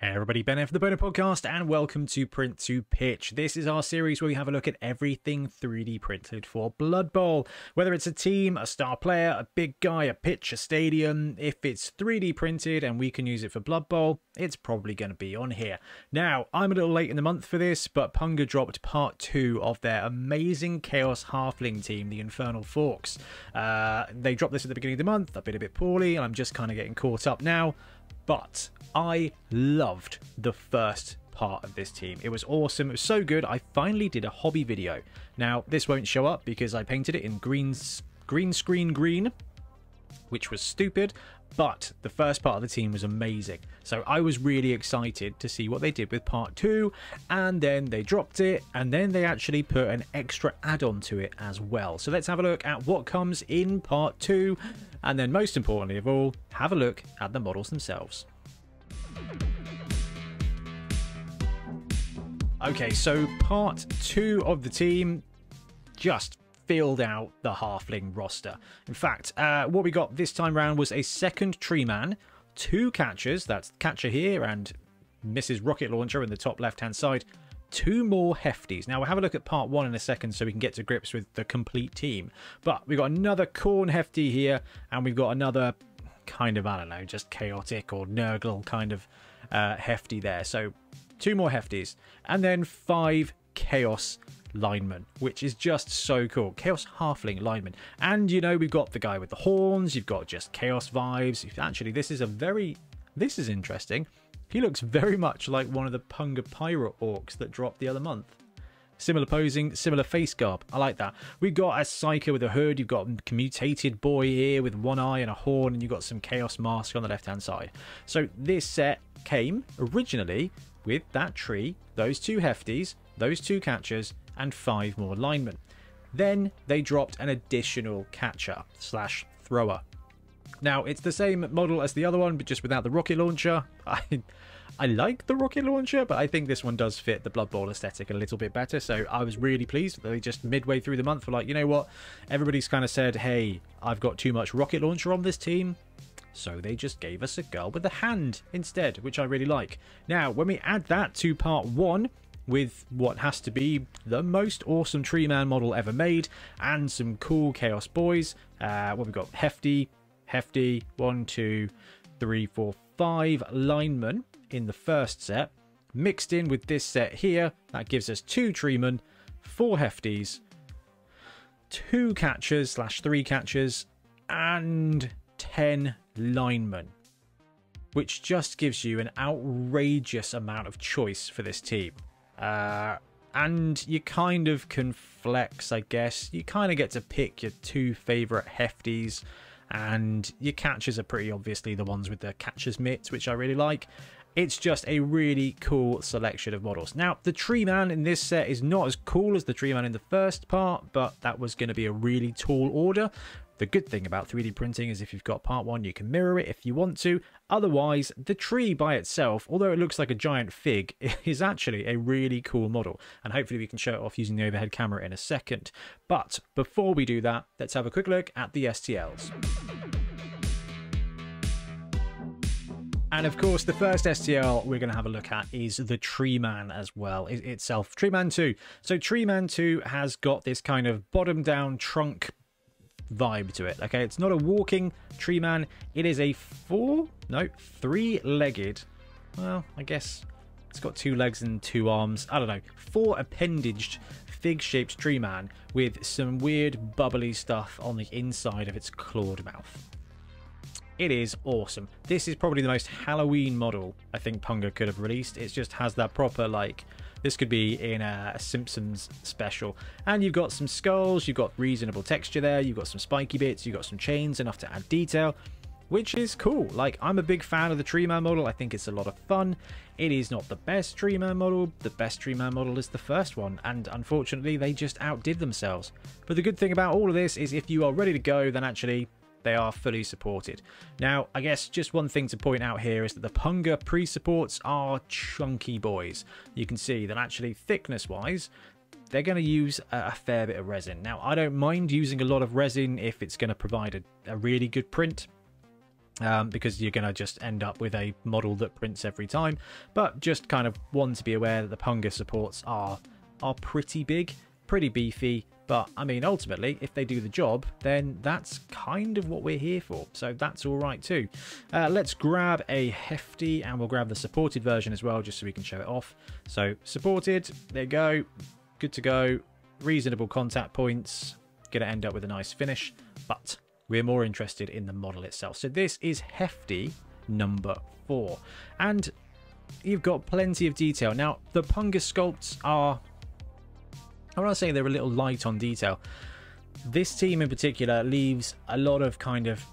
Hey everybody, Bonehead for the Bonehead Podcast, and welcome to Print to Pitch. This is our series where we have a look at everything 3D printed for Blood Bowl. Whether it's a team, a star player, a big guy, a pitch, a stadium, if it's 3D printed and we can use it for Blood Bowl, it's probably going to be on here. Now, I'm a little late in the month for this, but Punga dropped part 2 of their amazing Chaos Halfling team, the Infernal Forks. They dropped this at the beginning of the month. I've been a bit poorly, and I'm just kind of getting caught up now. But I loved the first part of this team. It was awesome. It was so good. I finally did a hobby video. Now, this won't show up because I painted it in green screen green, which was stupid. But the first part of the team was amazing. So I was really excited to see what they did with part 2. And then they dropped it. And then they actually put an extra add-on to it as well. So let's have a look at what comes in part 2. And then most importantly of all, have a look at the models themselves. Okay, so part 2 of the team just filled out the Halfling roster. In fact, what we got this time round was a second tree man, 2 catchers, that's catcher here and Mrs. Rocket Launcher in the top left-hand side, 2 more hefties. Now, we'll have a look at part 1 in a second so we can get to grips with the complete team. But we've got another corn hefty here, and we've got another kind of, I don't know, just chaotic or Nurgle kind of hefty there. So 2 more hefties, and then 5 chaos linemen, which is just so cool. Chaos Halfling linemen. And, you know, we've got the guy with the horns, you've got just chaos vibes. Actually, this is interesting. He looks very much like one of the Punga Pirate Orcs that dropped the other month. Similar posing, similar face garb. I like that. We've got a Psyker with a hood. You've got a mutated boy here with one eye and a horn. And you've got some Chaos Mask on the left-hand side. So this set came originally with that tree, those 2 hefties, those 2 catchers, and 5 more linemen. Then they dropped an additional catcher / thrower. Now, it's the same model as the other one, but just without the rocket launcher. I like the rocket launcher, but I think this one does fit the Blood Bowl aesthetic a little bit better. So I was really pleased that they just midway through the month were like, you know what? Everybody's kind of said, hey, I've got too much rocket launcher on this team. So they just gave us a girl with a hand instead, which I really like. Now, when we add that to part 1, with what has to be the most awesome tree man model ever made, and some cool chaos boys. What we've got, hefty, 1, 2, 3, 4, 5 linemen in the first set, mixed in with this set here, that gives us 2 treemen, 4 hefties, 2 catchers / 3 catchers, and 10 linemen, which just gives you an outrageous amount of choice for this team. And you kind of can flex, I guess. You kind of get to pick your 2 favourite hefties, and your catchers are pretty obviously the ones with the catcher's mitts, which I really like. It's just a really cool selection of models. Now, the tree man in this set is not as cool as the tree man in the first part, but that was going to be a really tall order. The good thing about 3D printing is if you've got part 1, you can mirror it if you want to. Otherwise, the tree by itself, although it looks like a giant fig, is actually a really cool model. And hopefully we can show it off using the overhead camera in a second. But before we do that, let's have a quick look at the STLs. And of course, the first STL we're going to have a look at is the Tree Man as well itself. Tree Man 2. So Tree Man 2 has got this kind of bottom down trunk vibe to it. Okay, it's not a walking tree man. It is a 3-legged, well, I guess it's got 2 legs and 2 arms, I don't know, 4 appendaged fig-shaped tree man with some weird bubbly stuff on the inside of its clawed mouth. It is awesome. This is probably the most Halloween model I think Punga could have released. It just has that proper, like, this could be in a Simpsons special. And you've got some skulls, you've got reasonable texture there, you've got some spiky bits, you've got some chains, enough to add detail, which is cool. Like, I'm a big fan of the Tree Man model. I think it's a lot of fun. It is not the best Tree Man model. The best Tree Man model is the first one, and unfortunately, they just outdid themselves. But the good thing about all of this is if you are ready to go, then actually they are fully supported. Now, I guess just one thing to point out here is that the Punga pre-supports are chunky boys. You can see that actually thickness-wise, they're going to use a fair bit of resin. Now, I don't mind using a lot of resin if it's going to provide a really good print. because you're going to just end up with a model that prints every time. But just kind of want to be aware that the Punga supports are pretty big, pretty beefy. But I mean, ultimately, if they do the job, then that's kind of what we're here for. So that's all right too. Let's grab a hefty, and we'll grab the supported version as well, just so we can show it off. So supported, there you go, good to go. Reasonable contact points, gonna end up with a nice finish, but we're more interested in the model itself. So this is hefty number 4, and you've got plenty of detail. Now the Punga sculpts are, I want to say they're a little light on detail. This team in particular leaves a lot of kind of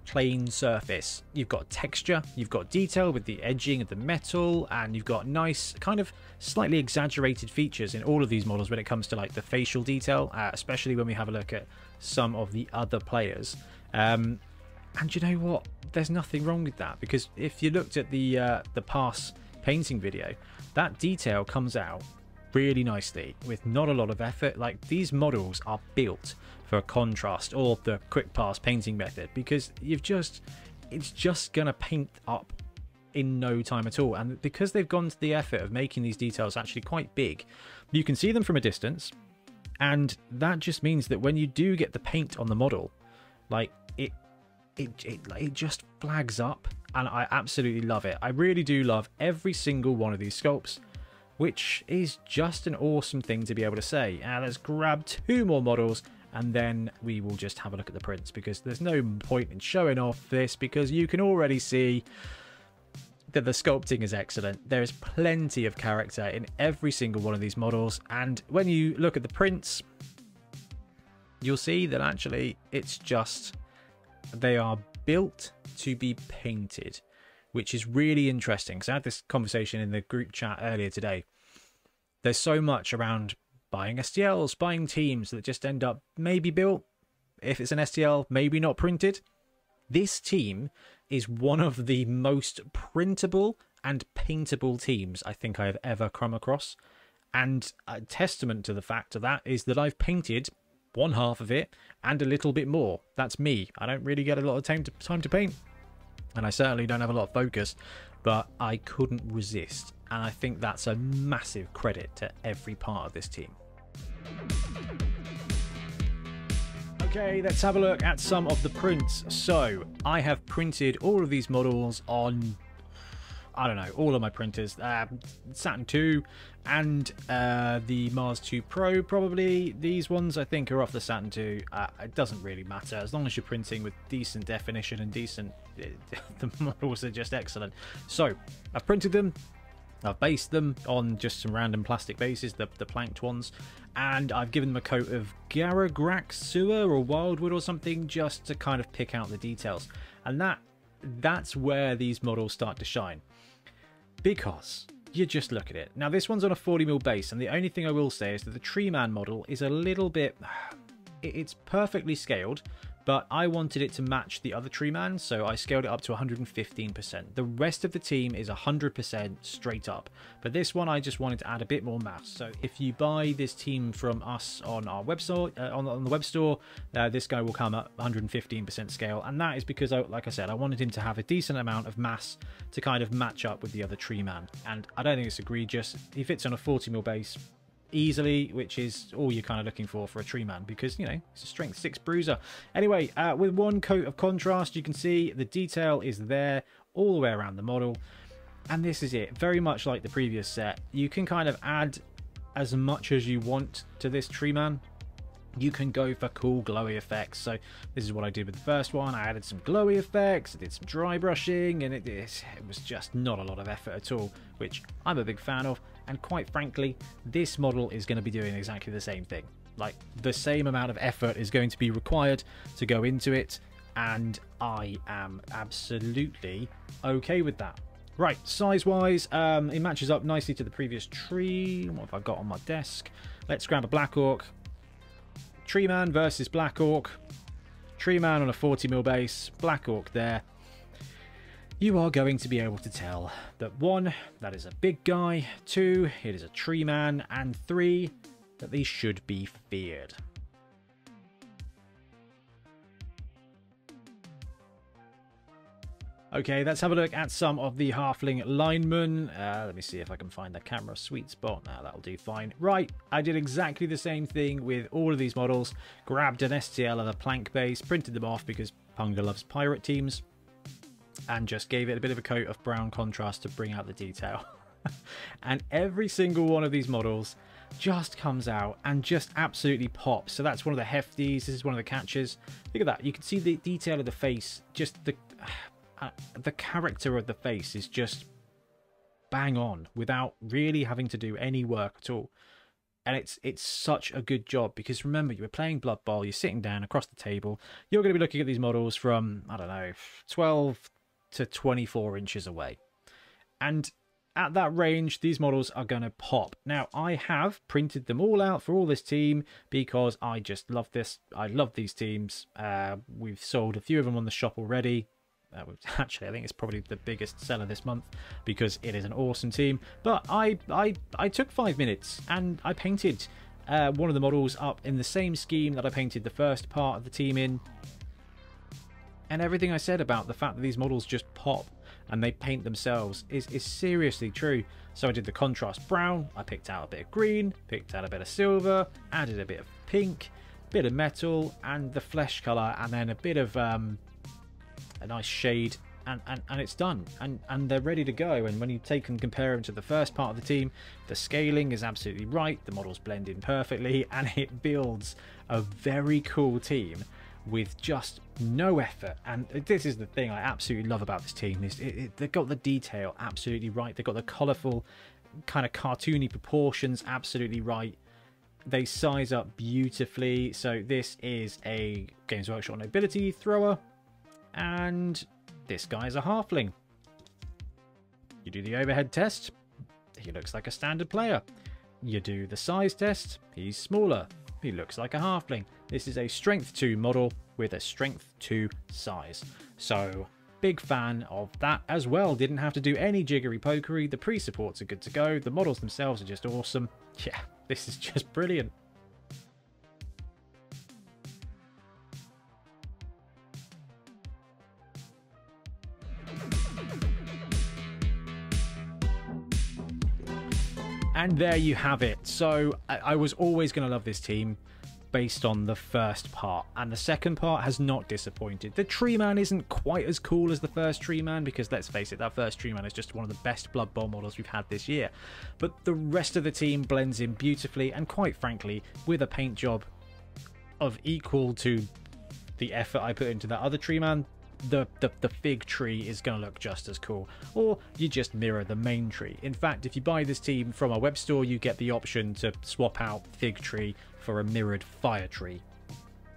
plain surface. You've got texture, you've got detail with the edging of the metal, and you've got nice kind of slightly exaggerated features in all of these models when it comes to like the facial detail, especially when we have a look at some of the other players. And you know what? There's nothing wrong with that, because if you looked at the pass painting video, that detail comes out really nicely with not a lot of effort. Like, these models are built for a contrast or the quick pass painting method, because it's just gonna paint up in no time at all. And because they've gone to the effort of making these details actually quite big, you can see them from a distance, and that just means that when you do get the paint on the model, like it just flags up, and I absolutely love it. I really do love every single one of these sculpts, which is just an awesome thing to be able to say. Let's grab 2 more models, and then we will just have a look at the prints, because there's no point in showing off this, because you can already see that the sculpting is excellent. There is plenty of character in every single one of these models, and when you look at the prints, you'll see that actually it's just, they are built to be painted, which is really interesting, because I had this conversation in the group chat earlier today. There's so much around buying STLs, buying teams that just end up maybe built, if it's an STL, maybe not printed. This team is one of the most printable and paintable teams I think I have ever come across. And a testament to the fact of that is that I've painted one half of it and a little bit more. That's me. I don't really get a lot of time to paint, and I certainly don't have a lot of focus, but I couldn't resist, and I think that's a massive credit to every part of this team. Okay, let's have a look at some of the prints. So I have printed all of these models on, I don't know, all of my printers, Saturn 2 and the Mars 2 Pro probably. These ones I think are off the Saturn 2. It doesn't really matter, as long as you're printing with decent definition and decent, the models are just excellent. So I've printed them, I've based them on just some random plastic bases, the planked ones, and I've given them a coat of Garagrak Sewer or Wildwood or something, just to kind of pick out the details. And that's where these models start to shine, because you just look at it. Now this one's on a 40mm base, and the only thing I will say is that the Tree Man model is a little bit, it's perfectly scaled, but I wanted it to match the other Tree Man, so I scaled it up to 115%. The rest of the team is 100% straight up, but this one I just wanted to add a bit more mass. So if you buy this team from us on our website, on the web store, this guy will come at 115% scale, and that is because, like I said, I wanted him to have a decent amount of mass to kind of match up with the other Tree Man, and I don't think it's egregious. He fits on a 40mm base easily, which is all you're kind of looking for a Tree Man, because, you know, it's a strength 6 bruiser. Anyway, with one coat of contrast, you can see the detail is there all the way around the model, and this is it. Very much like the previous set, you can kind of add as much as you want to this Tree Man. You can go for cool glowy effects. So this is what I did with the first one. I added some glowy effects, I did some dry brushing, and it was just not a lot of effort at all, which I'm a big fan of. And quite frankly, this model is going to be doing exactly the same thing. Like, the same amount of effort is going to be required to go into it, and I am absolutely okay with that. Right, size-wise, it matches up nicely to the previous tree. What have I got on my desk? Let's grab a Black Orc. Tree Man versus Black Orc. Tree Man on a 40mm base, Black Orc there. You are going to be able to tell that 1, that is a big guy, 2, it is a Tree Man, and 3, that they should be feared. Okay, let's have a look at some of the Halfling linemen. Let me see if I can find the camera sweet spot. Now that'll do fine. Right, I did exactly the same thing with all of these models. Grabbed an STL and a plank base, printed them off because Punga loves pirate teams, and just gave it a bit of a coat of brown contrast to bring out the detail. And every single one of these models just comes out and just absolutely pops. So that's one of the hefties. This is one of the catches. Look at that. You can see the detail of the face. Just the character of the face is just bang on without really having to do any work at all. And it's such a good job, because remember, you were playing Blood Bowl, you're sitting down across the table, you're going to be looking at these models from, I don't know, 12 to 24 inches away. And at that range, these models are going to pop. Now, I have printed them all out for all this team because I just love this. I love these teams. We've sold a few of them on the shop already. Actually, I think it's probably the biggest seller this month because it is an awesome team. But I took 5 minutes and I painted one of the models up in the same scheme that I painted the first part of the team in. And everything I said about the fact that these models just pop and they paint themselves is seriously true. So I did the contrast brown, I picked out a bit of green, picked out a bit of silver, added a bit of pink, bit of metal, and the flesh colour, and then a bit of a nice shade, and it's done. And they're ready to go. And when you take and compare them to the first part of the team, the scaling is absolutely right, the models blend in perfectly, and it builds a very cool team with just no effort. And this is the thing I absolutely love about this team, is they've got the detail absolutely right, they've got the colourful kind of cartoony proportions absolutely right, they size up beautifully. So this is a Games Workshop Nobility thrower, and this guy is a halfling. You do the overhead test, he looks like a standard player. You do the size test, he's smaller, he looks like a halfling. This is a strength 2 model with a strength 2 size. So big fan of that as well. Didn't have to do any jiggery pokery. The pre-supports are good to go. The models themselves are just awesome. Yeah, this is just brilliant. And there you have it. So I was always going to love this team based on the first part, and the second part has not disappointed. The Tree Man isn't quite as cool as the first Tree Man, because let's face it, that first Tree Man is just one of the best Blood Bowl models we've had this year. But the rest of the team blends in beautifully, and quite frankly, with a paint job of equal to the effort I put into that other Tree Man, the fig tree is going to look just as cool. Or you just mirror the main tree. In fact, if you buy this team from our web store, you get the option to swap out fig tree for a mirrored fire tree,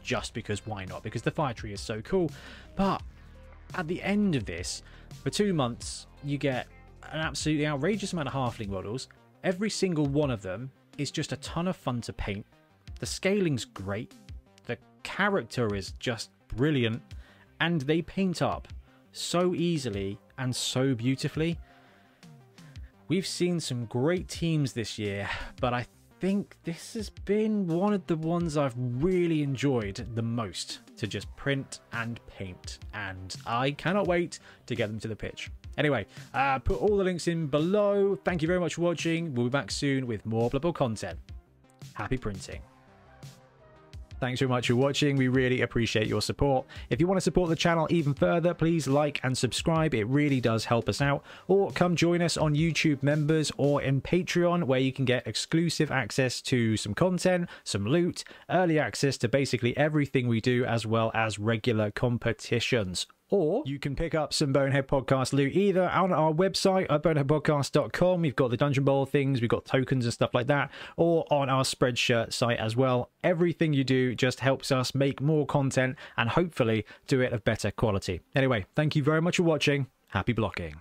just because why not, because the fire tree is so cool. But at the end of this, for 2 months, you get an absolutely outrageous amount of halfling models. Every single one of them is just a ton of fun to paint. The scaling's great, the character is just brilliant, and they paint up so easily and so beautifully. We've seen some great teams this year, but I think this has been one of the ones I've really enjoyed the most to just print and paint, and I cannot wait to get them to the pitch. Anyway, put all the links in below. Thank you very much for watching. We'll be back soon with more Blood Bowl content. Happy printing. Thanks very much for watching. We really appreciate your support. If you want to support the channel even further, please like and subscribe. It really does help us out. Or come join us on YouTube Members or in Patreon, where you can get exclusive access to some content, some loot, early access to basically everything we do, as well as regular competitions. Or you can pick up some Bonehead Podcast loot either on our website at boneheadpodcast.com. We've got the Dungeon Bowl things, we've got tokens and stuff like that, or on our Spreadshirt site as well. Everything you do just helps us make more content and hopefully do it of better quality. Anyway, thank you very much for watching. Happy blocking.